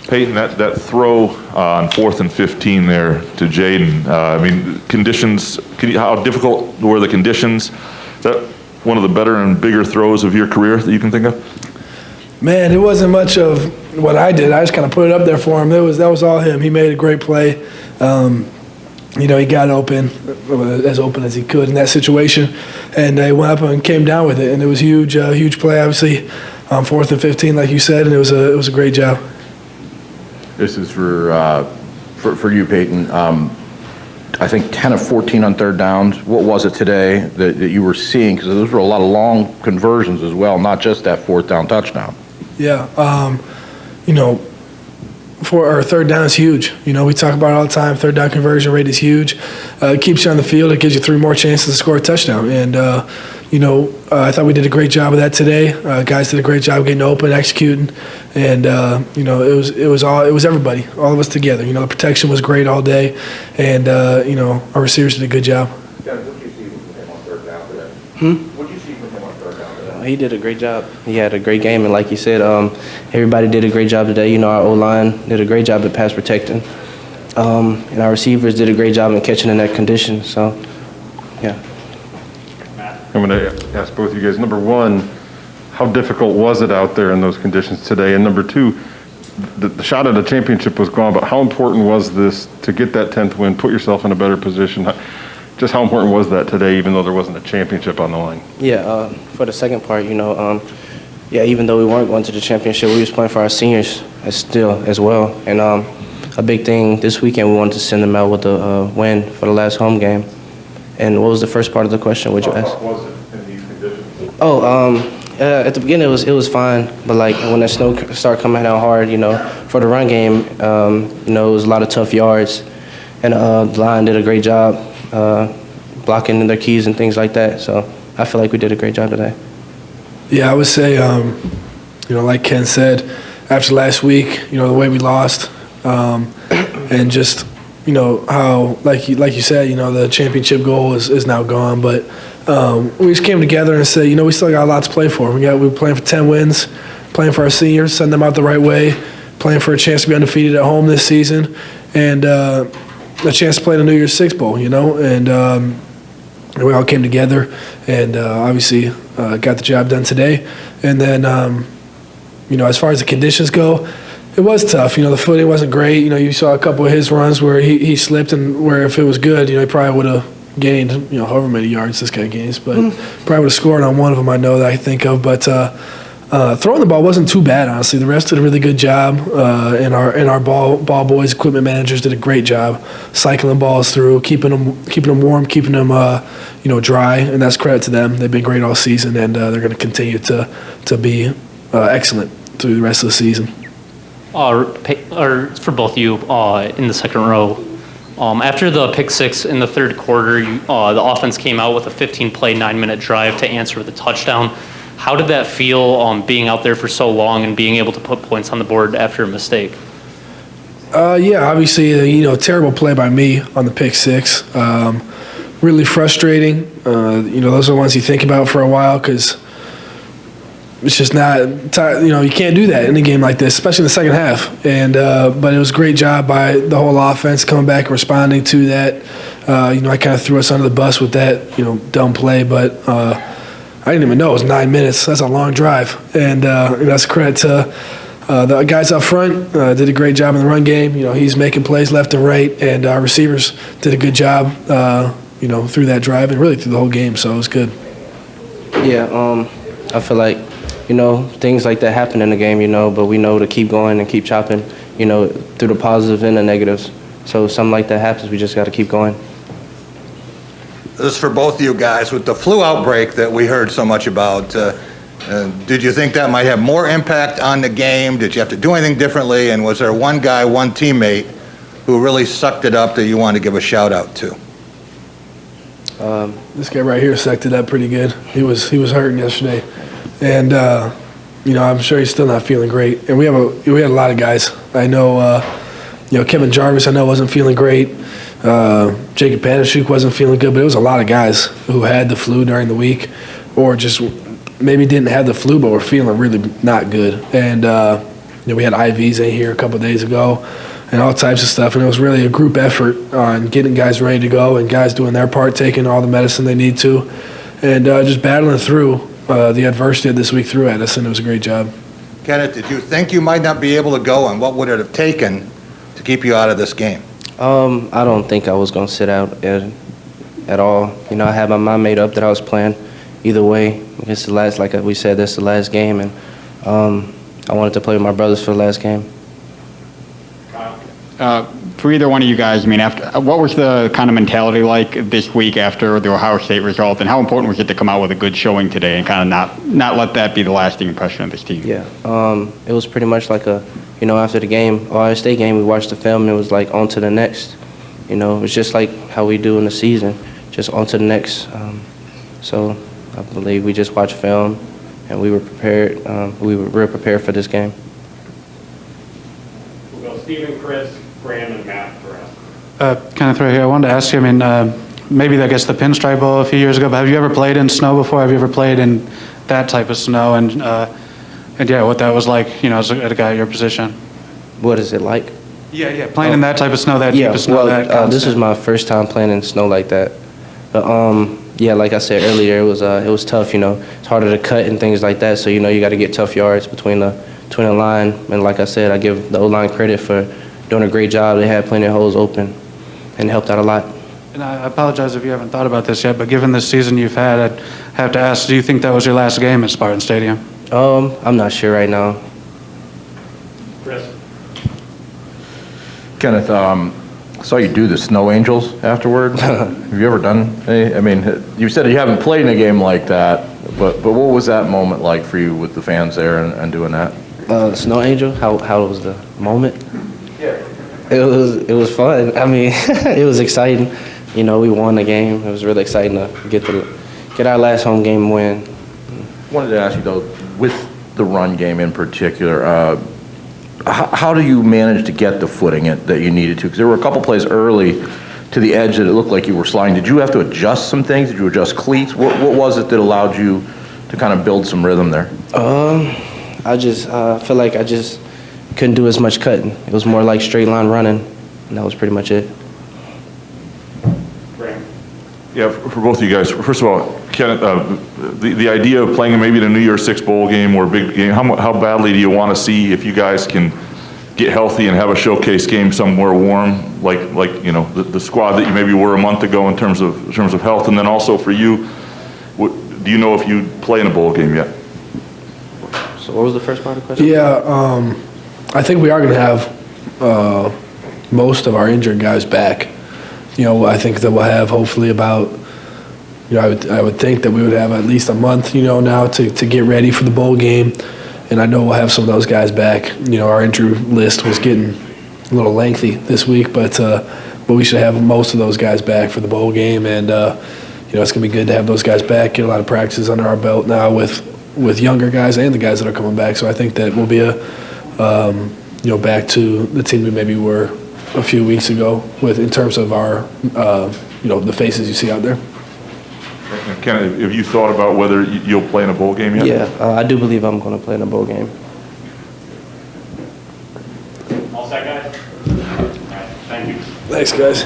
Payton, that throw on 4th and 15 there to Jaden, I mean, conditions, how difficult were the conditions? Is that one of the better and bigger throws of your career that you can think of? Man, it wasn't much of what I did. I just kind of put it up there for him. That was all him. He made a great play. He got open, as open as he could in that situation, and he went up and came down with it. And it was huge play, obviously, on 4th and 15, like you said, and it was a great job. This is for you, Payton. I think 10 of 14 on third downs. What was it today that you were seeing? Because those were a lot of long conversions as well, not just that 4th down touchdown. Yeah, for our third down is huge. We talk about it all the time. Third down conversion rate is huge. It keeps you on the field. It gives you 3 more chances to score a touchdown. And I thought we did a great job of that today. Guys did a great job getting open, executing, and it was everybody, all of us together. The protection was great all day, and our receivers did a good job. What did you see from him on third down today? What did you see from him on third down today? He did a great job. He had a great game, and like you said, everybody did a great job today. Our O-line did a great job at pass protecting, and our receivers did a great job in catching in that condition. So, yeah. I'm going to ask both of you guys. Number one, how difficult was it out there in those conditions today? And number two, the shot at a championship was gone, but how important was this to get that 10th win, put yourself in a better position? Just how important was that today, even though there wasn't a championship on the line? Yeah, for the second part, even though we weren't going to the championship, we was playing for our seniors as well. And a big thing this weekend, we wanted to send them out with a win for the last home game. And what was the first part of the question? What'd you ask? How was it in these conditions? At the beginning it was fine, but like when the snow started coming down hard, for the run game, it was a lot of tough yards, and the line did a great job blocking their keys and things like that. So I feel like we did a great job today. Yeah, I would say, like Ken said, after last week, the way we lost, and just. How, like you said, the championship goal is now gone. But we just came together and said, we still got a lot to play for. We're playing for 10 wins, playing for our seniors, send them out the right way, playing for a chance to be undefeated at home this season, and a chance to play in the New Year's Six Bowl, And we all came together and obviously got the job done today. And then, as far as the conditions go, it was tough. The footing wasn't great. You saw a couple of his runs where he slipped, and where if it was good, he probably would have gained, however many yards this guy gains, but probably would have scored on one of them, I know, that I think of. But throwing the ball wasn't too bad, honestly. The rest did a really good job, and our ball boys, equipment managers did a great job cycling balls through, keeping them warm, keeping them dry, and that's credit to them. They've been great all season, and they're going to continue to be excellent through the rest of the season. For both of you in the second row, after the pick six in the third quarter, the offense came out with a 15-play, 9-minute drive to answer with a touchdown. How did that feel being out there for so long and being able to put points on the board after a mistake? Yeah, obviously, terrible play by me on the pick six. Really frustrating. Those are the ones you think about for a while because it's just not, you can't do that in a game like this, especially in the second half. And but it was a great job by the whole offense coming back and responding to that. I kind of threw us under the bus with that, dumb play, but I didn't even know it was 9 minutes. That's a long drive, and that's a credit to the guys up front. Did a great job in the run game. He's making plays left and right, and our receivers did a good job, through that drive and really through the whole game. So it was good. Yeah, I feel like. Things like that happen in the game, but we know to keep going and keep chopping, through the positives and the negatives. So if something like that happens, we just got to keep going. This is for both of you guys. With the flu outbreak that we heard so much about, did you think that might have more impact on the game? Did you have to do anything differently? And was there one guy, one teammate, who really sucked it up that you want to give a shout-out to? This guy right here sucked it up pretty good. He was hurting yesterday. And I'm sure he's still not feeling great. And we had a lot of guys. I know, Kevin Jarvis. I know wasn't feeling great. Jacob Panashuk wasn't feeling good. But it was a lot of guys who had the flu during the week, or just maybe didn't have the flu but were feeling really not good. And we had IVs in here a couple days ago and all types of stuff. And it was really a group effort on getting guys ready to go and guys doing their part, taking all the medicine they need to, and just battling through the adversity of this week threw at us, and it was a great job. Kenneth, did you think you might not be able to go, and what would it have taken to keep you out of this game? I don't think I was going to sit out at all. I had my mind made up that I was playing either way. It's the last, like we said, that's the last game, and I wanted to play with my brothers for the last game. For either one of you guys, what was the kind of mentality like this week after the Ohio State result, and how important was it to come out with a good showing today and kind of not let that be the lasting impression of this team? Yeah, it was pretty much like after the game, Ohio State game, we watched the film and it was like on to the next. It was just like how we do in the season, just on to the next. So I believe we just watched film and we were prepared. We were real prepared for this game. We'll go Stephen, Chris, Graham, and Matt for us. Kenneth, right here. I wanted to ask you, maybe I guess the Pinstripe Bowl a few years ago, but have you ever played in snow before? Have you ever played in that type of snow? And yeah, what that was like, as a guy at your position. What is it like? Yeah, playing in that type of snow, that deep of snow. This is my first time playing in snow like that. But yeah, like I said earlier, it was tough. It's harder to cut and things like that. So you got to get tough yards between the line. And like I said, I give the O-line credit for doing a great job. They had plenty of holes open and helped out a lot. And I apologize if you haven't thought about this yet, but given the season you've had, I'd have to ask, do you think that was your last game at Spartan Stadium? I'm not sure right now. Chris. Kenneth, I saw you do the Snow Angels afterward. Have you ever done any? You said you haven't played in a game like that, but what was that moment like for you with the fans there and doing that? Snow Angel, how was the moment? Yeah. It was fun. It was exciting. We won the game. It was really exciting to get our last home game win. I wanted to ask you, though, with the run game in particular, how do you manage to get the footing that you needed to? Because there were a couple plays early to the edge that it looked like you were sliding. Did you have to adjust some things? Did you adjust cleats? What was it that allowed you to kind of build some rhythm there? I just feel like I just couldn't do as much cutting. It was more like straight line running, and that was pretty much it. Yeah, for both of you guys, first of all, Kenneth, the idea of playing maybe in a New Year's Six bowl game or a big game, how badly do you want to see if you guys can get healthy and have a showcase game somewhere warm, like the squad that you maybe were a month ago in terms of health, and then also for you, do you know if you play in a bowl game yet? So what was the first part of the question? Yeah, I think we are going to have most of our injured guys back. I think that we'll have hopefully about, I would think that we would have at least a month, now to get ready for the bowl game. And I know we'll have some of those guys back. Our injury list was getting a little lengthy this week, but we should have most of those guys back for the bowl game. And, it's going to be good to have those guys back, get a lot of practices under our belt now with younger guys and the guys that are coming back. So I think that we'll be back to the team we maybe were a few weeks ago in terms of our, the faces you see out there. Ken, have you thought about whether you'll play in a bowl game yet? Yeah, I do believe I'm going to play in a bowl game. All set, guys? All right, thank you. Thanks, guys.